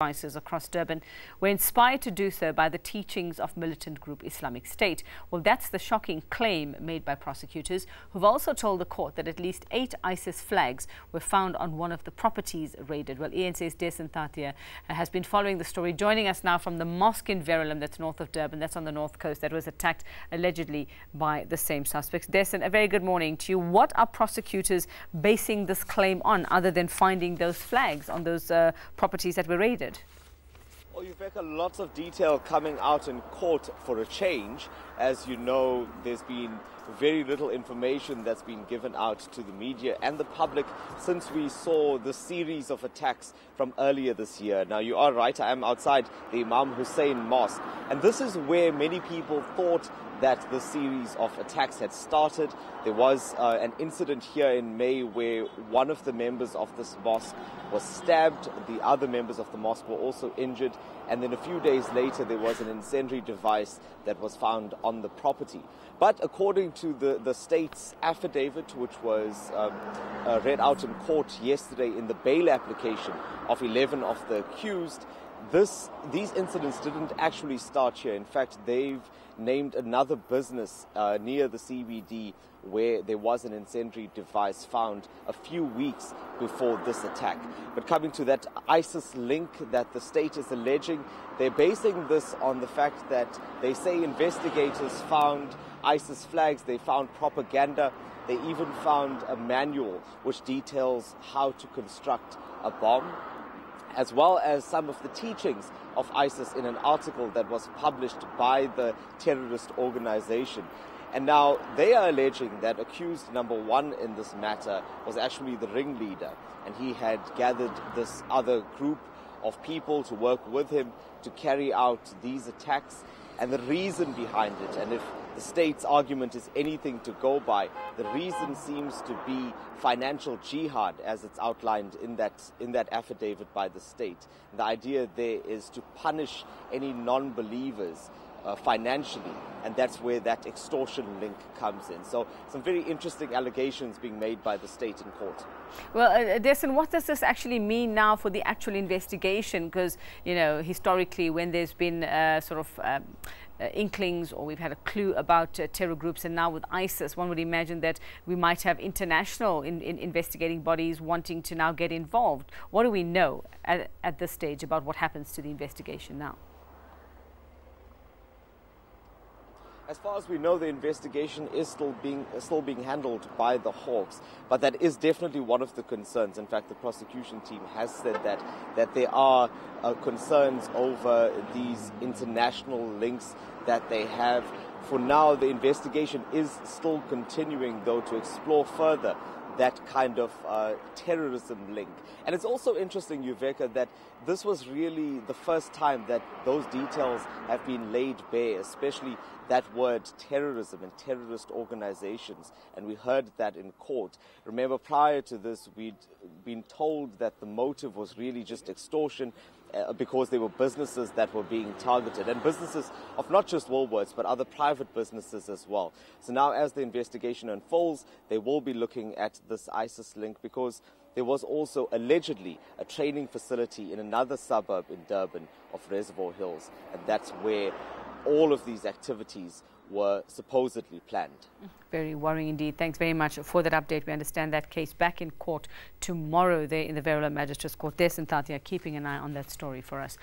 Devices across Durban were inspired to do so by the teachings of militant group Islamic State. Well, that's the shocking claim made by prosecutors, who've also told the court that at least 8 ISIS flags were found on one of the properties raided. Well, ENC's Tatia has been following the story, joining us now from the mosque in Verulam, that's north of Durban, that's on the north coast, that was attacked allegedly by the same suspects. Desan, a very good morning to you. What are prosecutors basing this claim on, other than finding those flags on those properties that were raided? Well, Rebecca, lots of detail coming out in court for a change. As you know, there's been very little information that's been given out to the media and the public since we saw the series of attacks from earlier this year. Now, you are right, I am outside the Imam Hussein Mosque, and this is where many people thought that the series of attacks had started. There was an incident here in May where one of the members of this mosque was stabbed. The other members of the mosque were also injured. And then a few days later, there was an incendiary device that was found on the property. But according to the state's affidavit, which was read out in court yesterday in the bail application of 11 of the accused, these incidents didn't actually start here. In fact, they've named another business near the CBD where there was an incendiary device found a few weeks before this attack. But coming to that ISIS link that the state is alleging, they're basing this on the fact that they say investigators found ISIS flags, they found propaganda, they even found a manual which details how to construct a bomb, as well as some of the teachings of ISIS in an article that was published by the terrorist organization. And now they are alleging that accused number 1 in this matter was actually the ringleader, and he had gathered this other group of people to work with him to carry out these attacks. And the reason behind it, and if the state's argument is anything to go by, the reason seems to be financial jihad, as it's outlined in that affidavit by the state. And the idea there is to punish any non-believers financially, and that's where that extortion link comes in. So some very interesting allegations being made by the state in court. Well, Desan, what does this actually mean now for the actual investigation? Because, you know, historically, when there's been inklings, or we've had a clue about terror groups, and now with ISIS, one would imagine that we might have international investigating bodies wanting to now get involved. What do we know at this stage about what happens to the investigation now? As far as we know, the investigation is still being handled by the Hawks, but that is definitely one of the concerns. In fact, the prosecution team has said that there are concerns over these international links that they have. For now, the investigation is still continuing, though, to explore further that kind of terrorism link. And it's also interesting, Yuveka, that this was really the first time that those details have been laid bare, especially that word terrorism and terrorist organizations. And we heard that in court. Remember, prior to this, we'd been told that the motive was really just extortion, because there were businesses that were being targeted, and businesses of not just Woolworths, but other private businesses as well. So now, as the investigation unfolds, they will be looking at this ISIS link, because there was also allegedly a training facility in another suburb in Durban of Reservoir Hills, and that's where all of these activities were supposedly planned. Very worrying indeed. Thanks very much for that update. We understand that case back in court tomorrow there in the Verulam Magistrates Court. Tatia keeping an eye on that story for us.